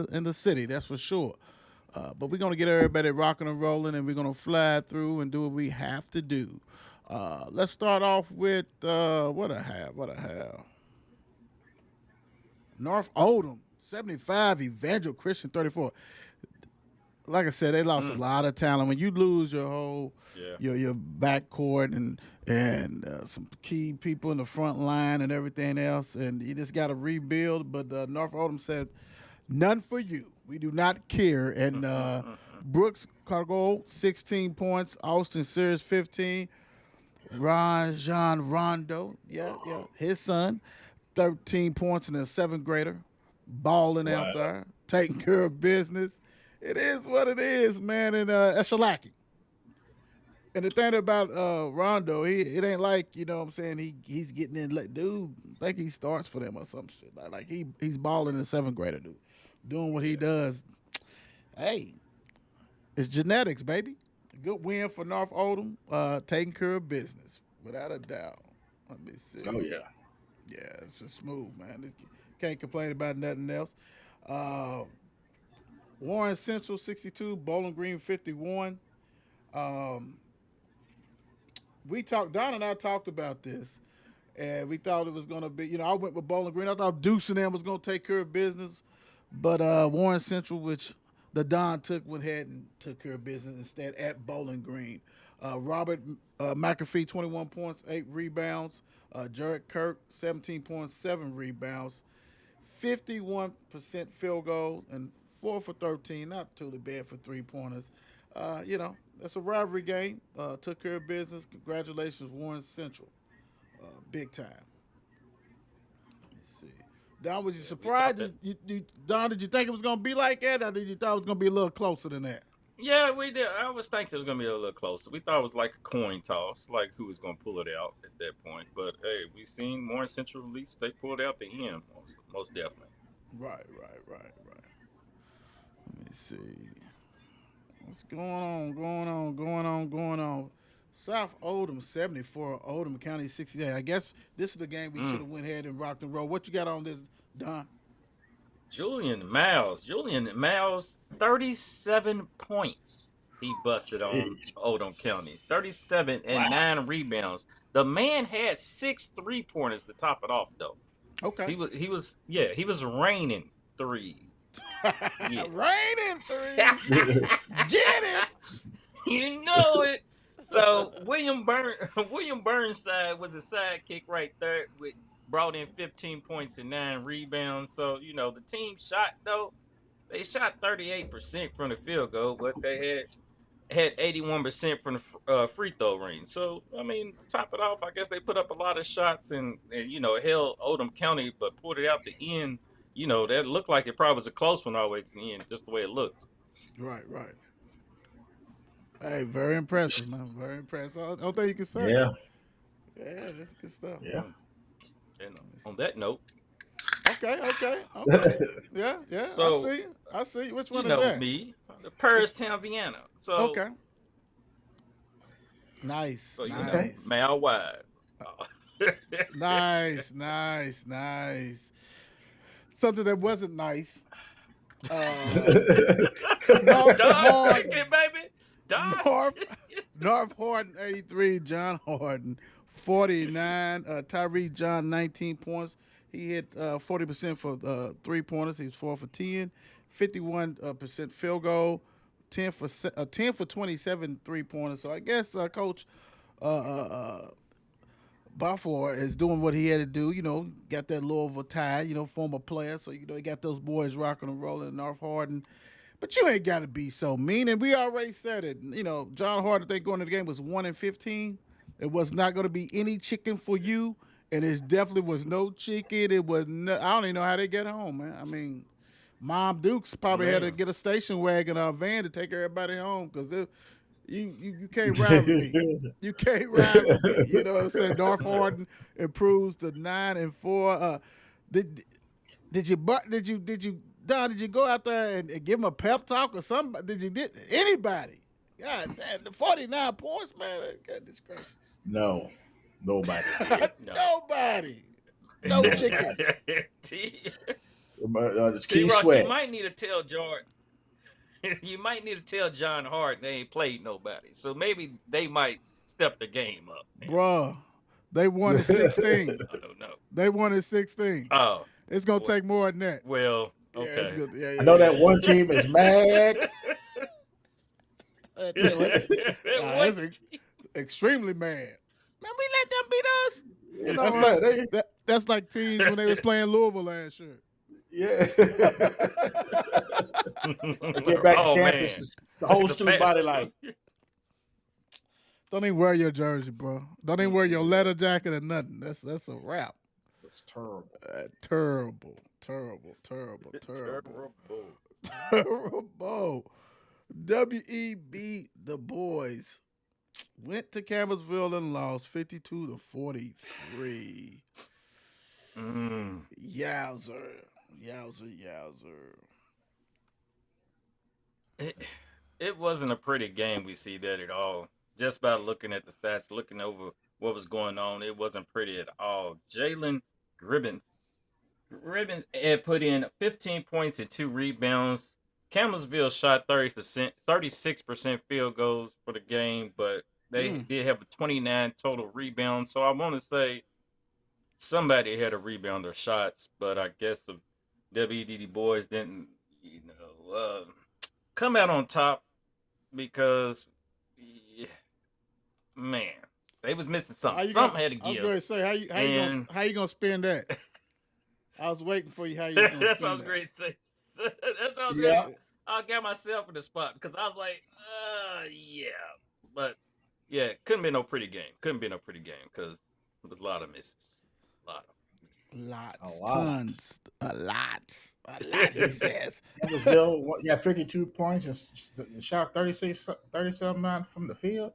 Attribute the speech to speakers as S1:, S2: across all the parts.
S1: the city. That's for sure. But we're gonna get everybody rocking and rolling, and we're gonna fly through and do what we have to do. Let's start off with what I have. What I have. North Oldham 75, Evangel Christian 34. Like I said, they lost a lot of talent. When you lose your whole your backcourt and some key people in the front line and everything else, and you just got to rebuild. But North Oldham said, "None for you. We do not care." And Brooks Cargo 16 points, Austin Sears 15, John Rondo, his son 13 points, and a seventh grader balling out there, taking care of business. It is what it is, man, and that's shellacking. And the thing about Rondo, it ain't like, you know what I'm saying, he's getting in. Dude, I think he starts for them or some shit. Like he's balling in seventh grader, dude. Doing what he does. Hey, it's genetics, baby. Good win for North Oldham, taking care of business, without a doubt. Let me see.
S2: Oh, yeah.
S1: Yeah, it's just smooth, man. Can't complain about nothing else. Warren Central 62, Bowling Green 51. Don and I talked about this, and we thought it was going to be, I went with Bowling Green. I thought Deuce and them was going to take care of business, but Warren Central, which the Don went ahead and took care of business instead at Bowling Green. Robert McAfee, 21 points, 8 rebounds. Jared Kirk, 17 points, 7 rebounds. 51% field goal and 4 for 13. Not totally bad for 3-pointers. That's a rivalry game. Took care of business. Congratulations, Warren Central. Big time. Let me see. Don, was you surprised? Don, did you think it was going to be like that, or did you thought it was going to be a little closer than that?
S3: Yeah, we did. I was thinking it was going to be a little closer. We thought it was like a coin toss, like who was going to pull it out at that point. But, hey, we seen Warren Central at least. They pulled out the end, most definitely.
S1: Right. Let me see. What's going on? South Oldham 74, Oldham County 68. I guess this is the game we should have went ahead and rocked and roll. What you got on this, Don?
S3: Julian Miles, 37 points he busted on Oldham County. 37 and 9 rebounds. The man had 6 3-pointers to top it off, though.
S1: Okay.
S3: He was raining threes.
S1: Raining threes. Get it.
S3: You know it. So William Burnside was a sidekick right there. Brought in 15 points and 9 rebounds. So, the team shot, though. They shot 38% from the field goal, but they had 81% from the free throw range. So, to top it off, I guess they put up a lot of shots and held Oldham County, but pulled it out the end. That looked like it probably was a close one all the way to the end, just the way it looked.
S1: Right. Hey, very impressive, man. Very impressive. I don't think you can say.
S2: Yeah.
S1: Yeah, that's good stuff.
S2: Yeah.
S3: And on that note.
S1: Okay. Yeah.
S3: So,
S1: I see. Which one
S3: is
S1: that?
S3: Me, the Paris-town Vienna. So
S1: okay. Nice.
S3: So
S1: nice.
S3: Mile wide.
S1: Nice. Something that wasn't nice.
S3: Dodge chicken, baby. Dodge.
S1: North Hardin 83, John Hardin 49. Tyree John 19 points. He hit 40% for 3-pointers. He was 4 for 10. 51% field goal. 10 for 27 3-pointers. So I guess Coach Buffer is doing what he had to do. Got that Louisville tie. Former player. So he got those boys rocking and rolling in North Hardin. But you ain't got to be so mean. And we already said it. John Hardin, I think, going to the game was 1-15. It was not going to be any chicken for you. And it definitely was no chicken. It was no, I don't even know how they get home, man. Mom Dukes probably had to get a station wagon or a van to take everybody home because you can't ride with me. You can't ride with me. You know what I'm saying? North Hardin improves to 9-4. Did you Don, did you go out there and give him a pep talk or somebody? Did anybody? God damn, the 49 points, man. Goodness gracious.
S2: No. Nobody.
S1: Nobody. No chicken.
S2: Keith
S3: T-Rock,
S2: Sweat.
S3: you might need to tell George. You might need to tell John Hart they ain't played nobody, so maybe they might step the game up.
S1: Bruh, they won at 16.
S3: I don't know.
S1: They won at 16.
S3: Oh,
S1: It's gonna take more than that.
S3: well,
S1: Yeah,
S3: okay.
S1: it's good. Yeah,
S2: I know that one team is mad.
S1: That's extremely mad. Man, we let them beat us.
S2: You know
S1: That's like teams when they was playing Louisville last year.
S2: Yeah. Get back to campus.
S3: Man.
S2: The whole student body like.
S1: Don't even wear your jersey, bro. Don't even wear your leather jacket or nothing. That's a wrap.
S2: That's terrible.
S1: Terrible. W.E.B. Dubois went to Campbellsville and lost 52-43. Yowzer.
S3: It wasn't a pretty game. We see that at all. Just by looking at the stats, looking over what was going on, it wasn't pretty at all. Jalen Gribbins had put in 15 points and 2 rebounds. Campbellsville shot 36% field goals for the game, but they did have 29 total rebounds. So I want to say somebody had a rebound or shots, but I guess the WDD boys didn't, come out on top because, man, they was missing something. Something had to give.
S1: I was going to say, how you gonna spend that? I was waiting for you. How you gonna spend
S3: That's what I was going to say. That's what I was going to. I got myself in the spot because I was like, yeah, but yeah, couldn't be no pretty game. Couldn't be no pretty game because there's a lot of misses.
S1: A lot, he says.
S2: Campbellsville, 52 points and shot 37 from the field.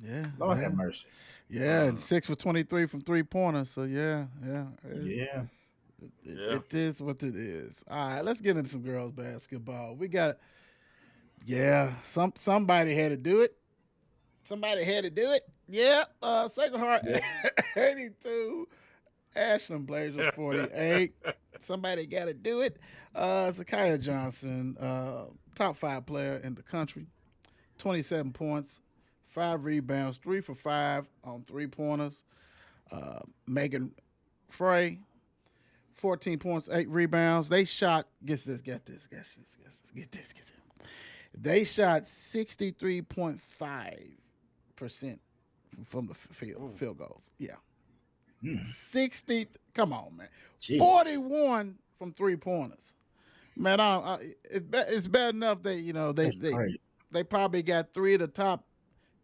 S1: Yeah.
S2: Lord have mercy.
S1: Yeah, and 6 for 23 from 3-pointers. So, yeah. It is what it is. All right, let's get into some girls basketball. We got, somebody had to do it. Yeah, Sacred Heart 82. Ashland Blazers 48. Somebody got to do it. Zakiya Johnson, top 5 player in the country, 27 points, 5 rebounds, 3 for 5 on 3-pointers. Megan Frey, 14 points, 8 rebounds. They shot, get this. They shot 63.5% from the field goals. Yeah. 60. Come on, man. Jeez. 41 from 3-pointers. Man, it's bad enough that they probably got 3 of the top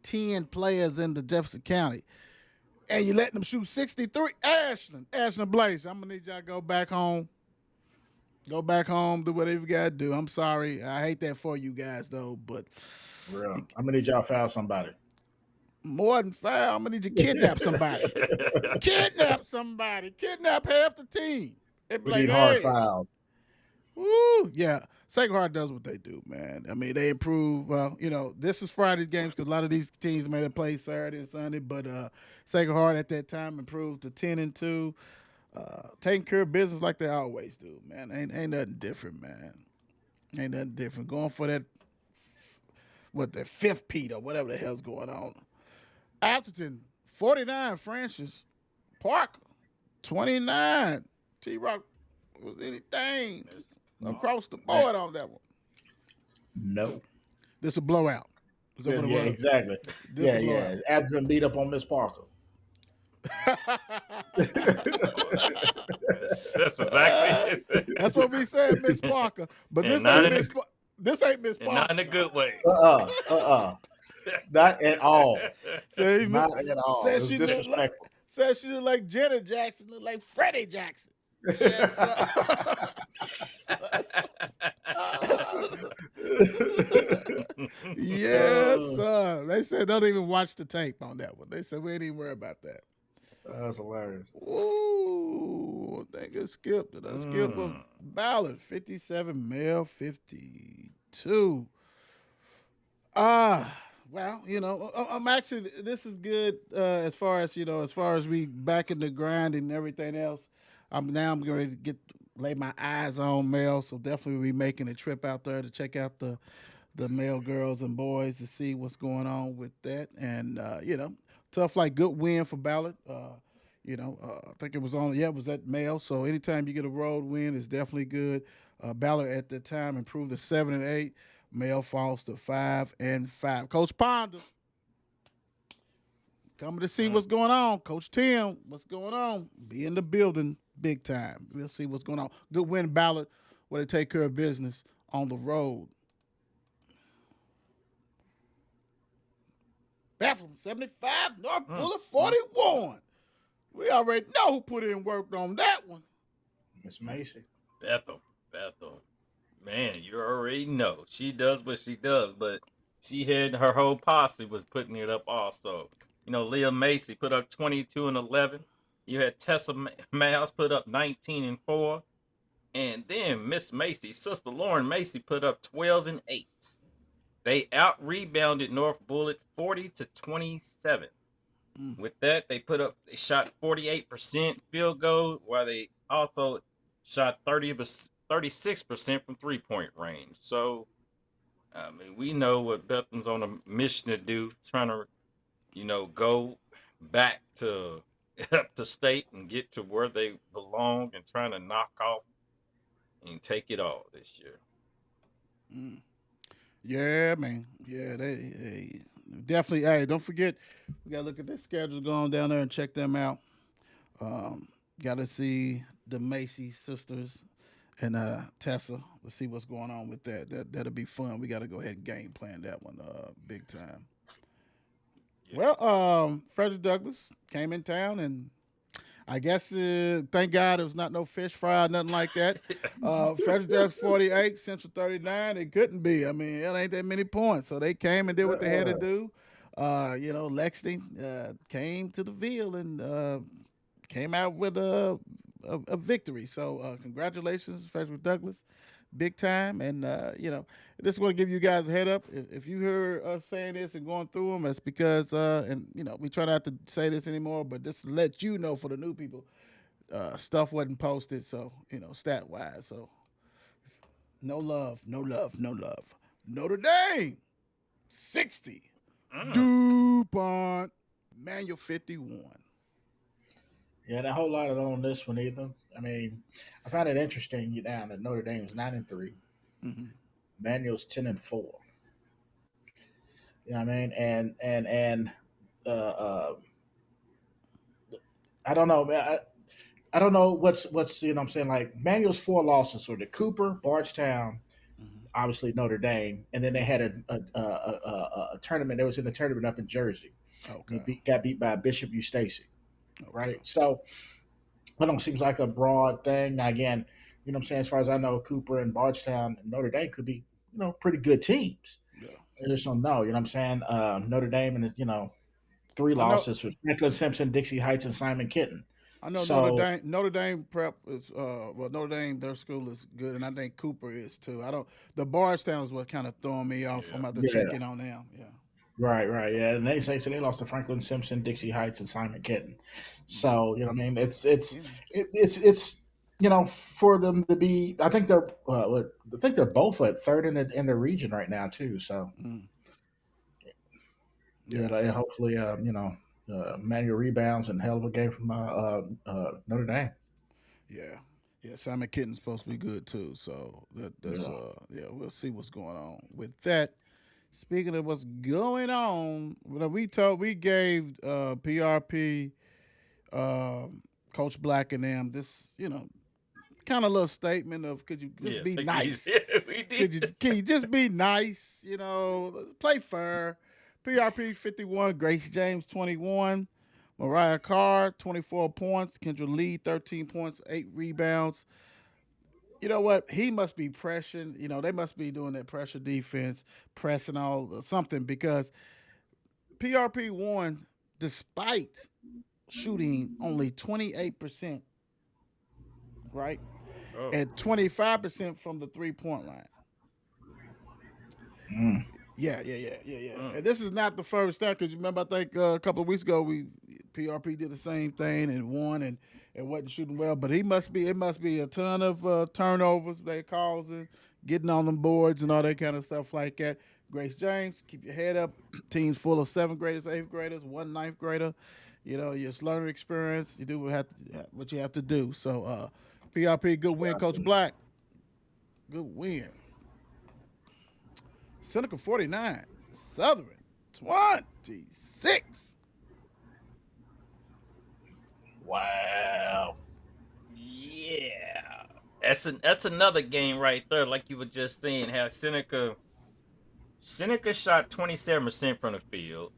S1: 10 players in the Jefferson County, and you letting them shoot 63. Ashland Blaze. I'm gonna need y'all to go back home. Do whatever you gotta do. I'm sorry. I hate that for you guys though, but
S2: I'm gonna need y'all to foul somebody.
S1: More than foul, I'm gonna need you to kidnap somebody. Kidnap half the team.
S2: We need hard fouls.
S1: Woo, yeah. Sacred Heart does what they do, man. I mean, they improve. Well, this is Friday's games because a lot of these teams may have played Saturday and Sunday, but Sacred Heart at that time improved to 10-2, taking care of business like they always do, man. Ain't nothing different, man. Ain't nothing different. Going for that, the 5th Pete or whatever the hell's going on. Atherton, 49, Francis. Parker, 29. T-Rock was anything across the board on that one.
S2: No.
S1: This is a blowout. Is that what it was?
S2: Exactly. Yeah. Atherton beat up on Miss Parker.
S3: That's exactly it.
S1: That's what we said, Miss Parker. But this ain't Miss Parker.
S3: Not in a good way.
S2: Not at all.
S1: Not at all. Says she disrespectful. Says she looked like Janet Jackson, looked like Freddie Jackson. Yes, yes, sir. They said don't even watch the tape on that one. They said we ain't even worry about that.
S2: That's hilarious.
S1: Ooh, I think it skipped. Did I skip a Ballard? 57, Mel 52. Well, I'm actually, this is good as far as we back in the grind and everything else. I'm going to get lay my eyes on, Mel. So definitely be making a trip out there to check out the male girls and boys to see what's going on with that. And tough like good win for Ballard. I think it was it was at male. So anytime you get a road win, it's definitely good. Ballard at the time improved to 7-8. Male falls to 5-5. Coach Ponder coming to see what's going on. Coach Tim, what's going on? Be in the building big time. We'll see what's going on. Good win, Ballard, where they take care of business on the road. Bethlehem 75, North Bullitt 41. We already know who put in work on that one.
S2: Miss Macy.
S3: Bethel. Man, you already know. She does what she does, but she had her whole posse was putting it up also. Leah Macy put up 22 and 11. You had Tessa Miles put up 19 and 4. And then Miss Macy's sister Lauren Macy put up 12 and 8. They out-rebounded North Bullitt 40-27. With that, they shot 48% field goal, while they also shot 36% from three-point range. So, we know what Bethlehem's on a mission to do, trying to, go back to up to state and get to where they belong, and trying to knock off and take it all this year.
S1: Yeah, man. Yeah, they definitely. Hey, don't forget, we gotta look at their schedule going down there and check them out. Got to see the Macy sisters and Tessa. Let's see what's going on with that. That'll be fun. We got to go ahead and game plan that one big time. Yeah. Well, Frederick Douglass came in town, and I guess thank God it was not no fish fry, nothing like that. Frederick Douglass 48, Central 39. It couldn't be. I mean, it ain't that many points. So they came and did what they had to do. Lexington came to the Ville and came out with a victory. So congratulations, Frederick Douglass. Big time. And, this is going to give you guys a head up. If you hear us saying this and going through them, that's because, we try not to say this anymore, but just to let you know for the new people, stuff wasn't posted. So, stat wise. So, no love. Notre Dame, 60. DuPont, Manual 51.
S2: Yeah, not a whole lot on this one either. I mean, I found it interesting down that Notre Dame's 9-3.
S1: Mm-hmm.
S2: Manuel's 10-4. You know what I mean? And I don't know. I don't know what's what I'm saying. Like Manuel's 4 losses were to Cooper, Bardstown, obviously Notre Dame, and then they had a tournament. They was in a tournament up in Jersey.
S1: Okay.
S2: Got beat by Bishop U. Stacy. Okay. Right. So it don't seems like a broad thing. Now again, what I'm saying, as far as I know, Cooper and Bardstown and Notre Dame could be, pretty good teams. Yeah. I just don't know. You know what I'm saying? Notre Dame and 3 losses with Franklin Simpson, Dixie Heights, and Simon Kitten.
S1: I know Notre Dame prep is Notre Dame, their school is good, and I think Cooper is too. The Bardstown is what kind of throwing me off. Yeah. I'm about to check in on them. Yeah. Right,
S2: yeah, and they lost to Franklin Simpson, Dixie Heights, and Simon Kitten. So what I mean, it's for them to be. I think they're both at third in the region right now too. So hopefully manual rebounds and hell of a game from Notre Dame.
S1: Yeah, Simon Kitten's supposed to be good too. So that's we'll see what's going on with that. Speaking of what's going on, we gave PRP, Coach Black and them this, kind of little statement of could you just be nice?
S3: We did.
S1: Can you just be nice? Play fair. PRP 51, Grace James 21, Mariah Carr 24 points, Kendra Lee 13 points, 8 rebounds. You know what? He must be pressuring. They must be doing that pressure defense, pressing all something, because PRP won despite shooting only 28%, right? Oh. And 25% from the 3-point line. Yeah. And this is not the first time, because you remember, I think a couple of weeks ago we PRP did the same thing and won and wasn't shooting well. But it must be a ton of turnovers they causing, getting on them boards and all that kind of stuff like that. Grace James, keep your head up. Team's full of 7th graders, 8th graders, 1 9th grader. You know, your learning experience. You do what you have to do. So, PRP, good win, Coach Black. Good win. Seneca 49, Southern 26.
S2: Wow.
S3: Yeah. That's another game right there, like you were just saying, how Seneca shot 27% from the field.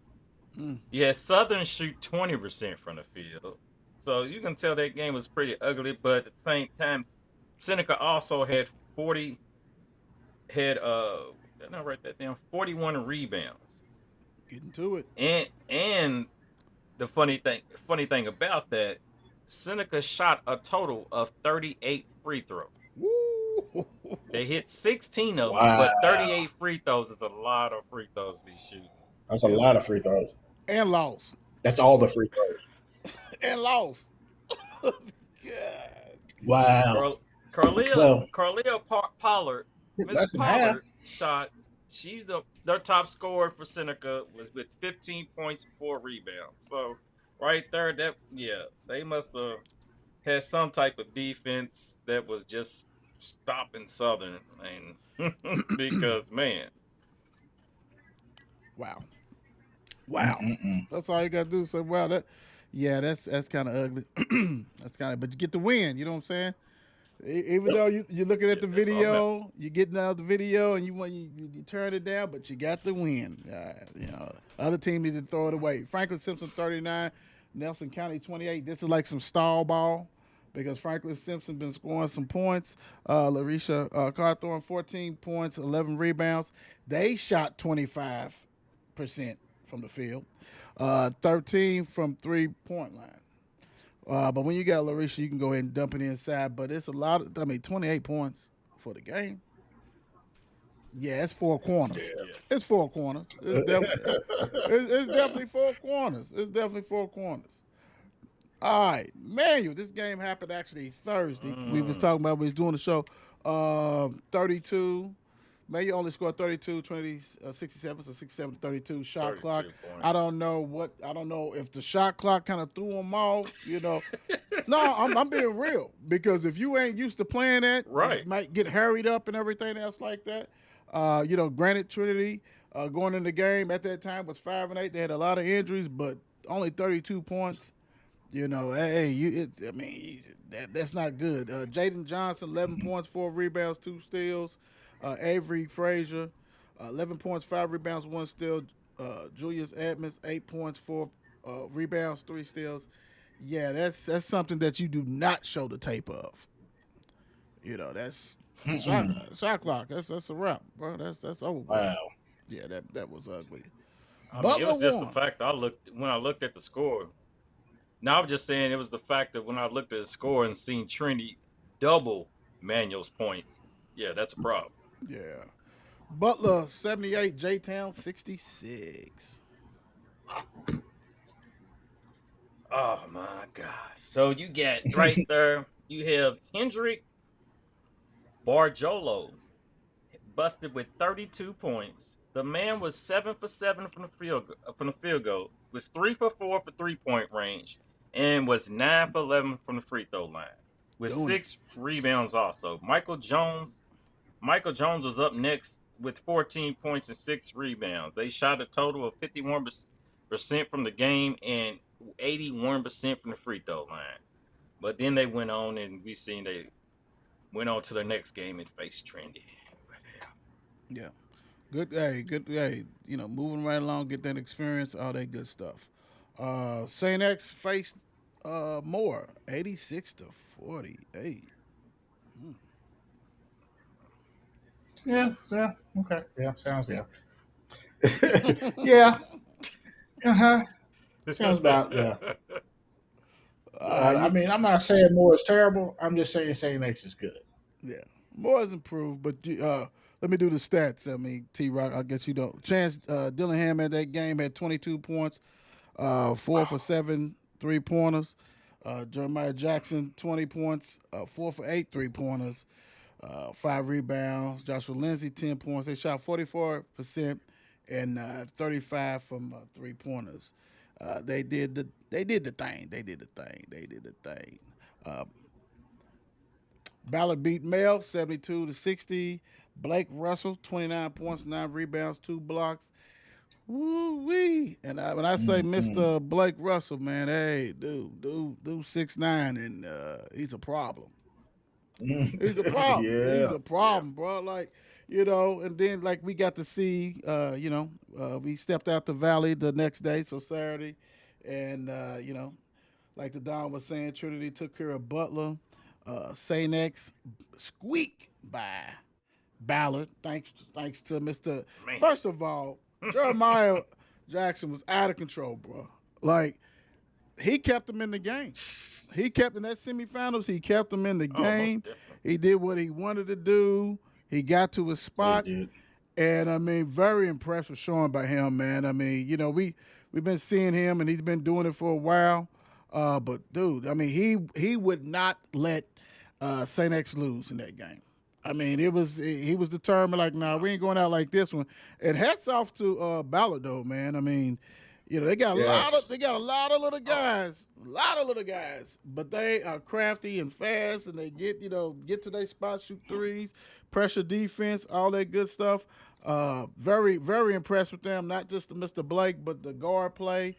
S3: Yeah, Southern shoot 20% from the field. So you can tell that game was pretty ugly, but at the same time, Seneca also had 40 had did I write that down? 41 rebounds.
S1: Getting to it.
S3: And the funny thing about that, Seneca shot a total of 38 free throws.
S1: Woo!
S3: They hit 16 of them, but 38 free throws is a lot of free throws to be shooting.
S2: That's a lot of free throws.
S1: And lost.
S2: That's all the free throws.
S1: And lost. God.
S2: Wow.
S3: Carlia Pollard, Miss Pollard shot. She's their top scorer for Seneca was with 15 points, 4 rebounds. So right there, they must have had some type of defense that was just stopping Southern, because man,
S1: wow, that's all you gotta do. So wow, that's kind of ugly. That's kind of, but you get the win. You know what I'm saying? Even though you're looking at the video, you're getting out the video, and you turn it down, but you got the win. You know, other team need to throw it away. Franklin Simpson 39, Nelson County 28. This is like some stall ball because Franklin Simpson been scoring some points. Larisha Carthorne 14 points, 11 rebounds. They shot 25% from the field, 13 from 3-point line. But when you got Larisha, you can go ahead and dump it inside. But it's a lot of, 28 points for the game. Yeah, it's 4 corners. Yeah. It's 4 corners. It's definitely 4 corners. It's definitely 4 corners. All right, Manuel, this game happened actually Thursday. We was talking about, we was doing the show. 32. Manuel only scored 32, 67, so 67 to 32 shot clock. Points. I don't know if the shot clock kind of threw him off, you know. No, I'm being real, because if you ain't used to playing that, right, you might get hurried up and everything else like that. You know, granted, Trinity going in the game at that time was 5-8. They had a lot of injuries, but only 32 points. You know, that's not good. Jaden Johnson, 11 points, 4 rebounds, 2 steals. Avery Frazier, 11 points, 5 rebounds, 1 steal. Julius Edmonds, 8 points, 4 rebounds, 3 steals. Yeah, that's something that you do not show the tape of. You know, that's shot clock. That's a wrap, bro. That's over. Wow. Yeah, that was ugly.
S3: I mean, it was just the fact when I looked at the score. Now I'm just saying it was the fact that when I looked at the score and seen Trinity double Manuel's points. Yeah, that's a problem.
S1: Yeah. Butler 78, JTOWN 66.
S3: Oh my gosh. So you get right there, you have Hendrick Barjolo busted with 32 points. The man was 7 for 7 from the field goal, was 3 for 4 for 3-point range, and was 9 for 11 from the free throw line, with 6 rebounds also. Michael Jones was up next with 14 points and 6 rebounds. They shot a total of 51% from the game and 81% from the free throw line. But then they went on, and we seen they went on to the next game and faced Trinity.
S1: Yeah. Good. Hey, you know, moving right along, get that experience, all that good stuff. St. X faced Moore, 86 to 48.
S2: Yeah, okay. Yeah, sounds, yeah. Yeah. Uh-huh. Sounds about, yeah. I mean, I'm not saying Moore is terrible. I'm just saying St. X is good.
S1: Yeah. Moore has improved, but let me do the stats. I mean, T-Rock, I'll get you Chance Dillingham at that game had 22 points, 4 for 7 3-pointers. Jeremiah Jackson, 20 points, 4 for 8 3-pointers, 5 rebounds. Joshua Lindsay, 10 points. They shot 44% and 35 from 3-pointers. They did the thing. Ballard beat Mel 72-60. Blake Russell, 29 points, 9 rebounds, 2 blocks. Woo-wee. And when I say Mr. Blake Russell, man, hey, dude 6'9", and he's a problem. He's a problem. He's a problem, bro. Like, and then like we got to see, we stepped out the valley the next day, so Saturday, and like the Don was saying, Trinity took care of Butler. St. X squeak by Ballard, thanks to Mr.
S3: Man.
S1: First of all, Jeremiah Jackson was out of control, bro. Like, he kept them in the game. He kept in that semifinals. He kept them in the game. He did what he wanted to do. He got to his spot. And, I mean, very impressive showing by him, man. I mean, we've been seeing him, and he's been doing it for a while. But, dude, I mean, he would not let St. X lose in that game. I mean, he was determined, like, nah, we ain't going out like this one. And hats off to Ballard, though, man. I mean, they got a lot of little guys, but they are crafty and fast, and they get to their spot, shoot threes, pressure defense, all that good stuff. Very, very impressed with them. Not just the Mr. Blake, but the guard play.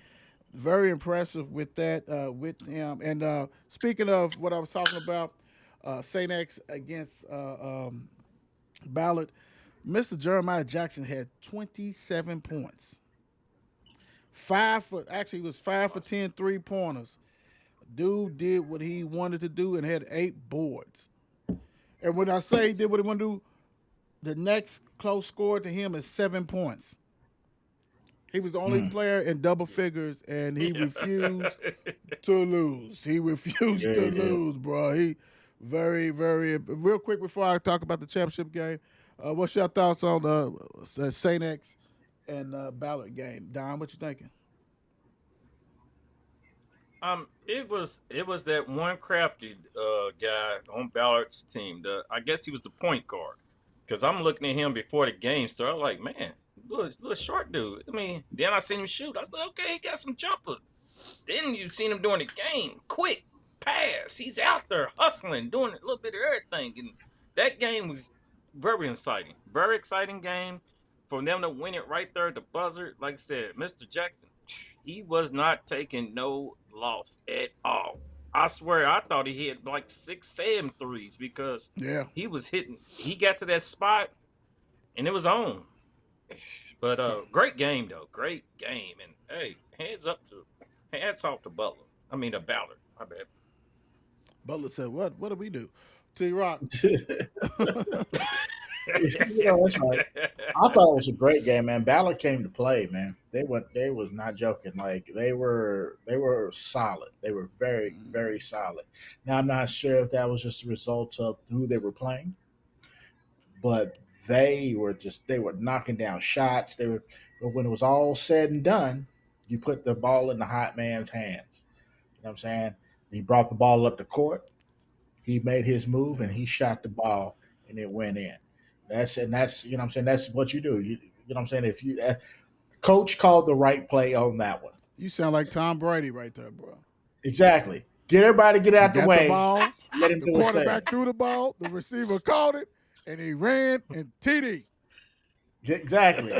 S1: Very impressive with that, with him. And speaking of what I was talking about, St. X against Ballard, Mr. Jeremiah Jackson had 27 points. 5 for 10 3-pointers. Dude did what he wanted to do and had 8 boards. And when I say he did what he wanted to do, the next close score to him is 7 points. He was the only player in double figures, and he refused to lose. He refused to lose, bro. He very, very – real quick before I talk about the championship game, what's your thoughts on the St. X and Ballard game? Don, what you thinking?
S3: It was that one crafty guy on Ballard's team. I guess he was the point guard, because I'm looking at him before the game started. I'm like, man, little short dude. I mean, then I seen him shoot. I was like, okay, he got some jumper. Then you seen him during the game, quick pass. He's out there hustling, doing a little bit of everything, and that game was very exciting game for them to win it right there at the buzzer. Like I said, Mr. Jackson, he was not taking no loss at all. I swear, I thought he hit like 6-7 threes, because he was hitting. He got to that spot, and it was on. But great game though, great game, and hey, hats off to Butler. I mean, to Ballard. I bet.
S1: Butler said, "What did we do?" T-Rock.
S2: That's right. I thought it was a great game, man. Ballard came to play, man. They was not joking. Like, they were solid. They were very, very solid. Now, I'm not sure if that was just a result of who they were playing, but they were knocking down shots. But when it was all said and done, you put the ball in the hot man's hands. You know what I'm saying? He brought the ball up the court. He made his move, and he shot the ball, and it went in. That's you know what I'm saying, that's what you do. You know what I'm saying? If you coach called the right play on that one.
S1: You sound like Tom Brady right there, bro.
S2: Exactly. Get everybody out the way.
S1: The ball,
S2: let him
S1: the quarterback threw the ball, the receiver caught it, and he ran and TD.
S2: Exactly.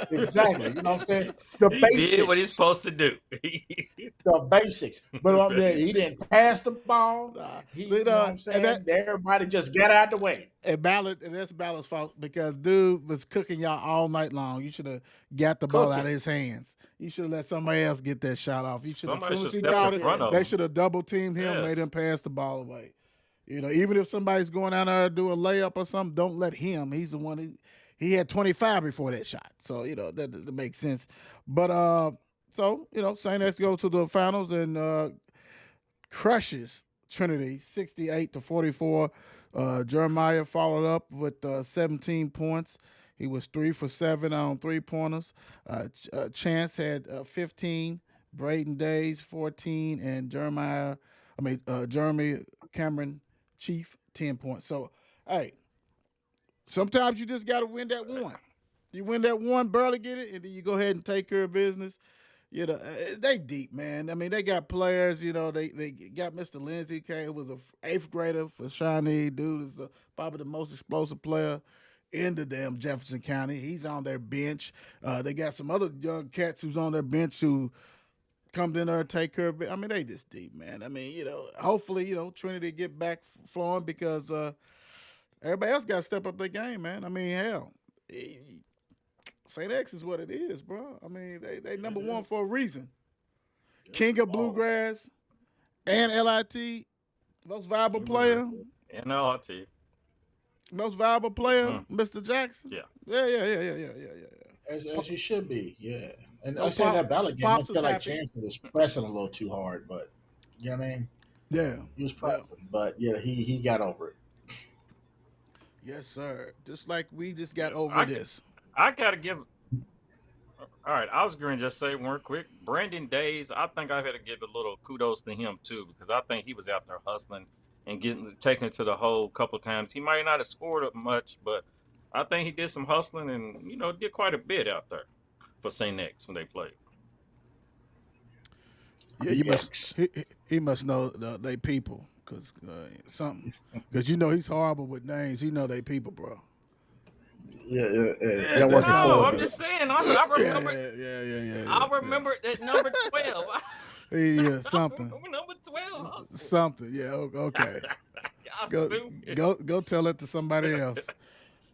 S2: You know what I'm saying? The basics.
S3: He did what he's supposed to do.
S2: The basics. But he didn't pass the ball. You know what I'm saying? Everybody just got out the way.
S1: And that's Ballard's fault, because dude was cooking y'all all night long. You should have got the ball out of his hands. You should have let somebody else get that shot off. You should have, as soon as he caught it, they should have double teamed him, made him pass the ball away. Even if somebody's going out there to do a layup or something, don't let him. He's the one he had 25 before that shot. So, that makes sense. But, St. X goes to the finals and crushes Trinity 68-44. Jeremiah followed up with 17 points. He was 3 for 7 on 3-pointers. Chance had 15 Braden Days 14, and Jeremy Cameron Chief 10 points. So, hey, sometimes you just got to win that one. You win that one, barely get it, and then you go ahead and take care of business. You know, they deep, man. I mean, they got players. You know, they got Mr. Lindsey, who was an 8th grader for Shawnee. Dude is probably the most explosive player in the damn Jefferson County. He's on their bench. They got some other young cats who's on their bench who comes in there and take care of it. I mean, they just deep, man. I mean, you know, hopefully, you know, Trinity get back flowing because everybody else got to step up their game, man. I mean, hell, St. X is what it is, bro. I mean, they number one for a reason. King of Bluegrass and LIT, most valuable player.
S3: NLT.
S1: Most valuable player, Mr. Jackson.
S3: Yeah.
S2: As he should be, yeah. And I said that Ballard game, I feel like Chancellor was pressing a little too hard, but you know what I mean?
S1: Yeah.
S2: He was pressing, but yeah, he got over it.
S1: Yes, sir. Just like we just got over this.
S3: I gotta give. All right, I was going to just say one quick. Brandon Days, I think I had to give a little kudos to him too, because I think he was out there hustling and taking it to the hole a couple times. He might not have scored much, but I think he did some hustling and, you know, did quite a bit out there for St. X when they played.
S1: Yeah, he must know they people, because something. Because you know he's horrible with names. You know they people, bro.
S2: Yeah.
S3: No, I'm just saying. I remember.
S1: Yeah.
S3: I remember that number 12.
S1: Yeah, something.
S3: Number 12.
S1: Something. Yeah. Okay. Go tell it to somebody else.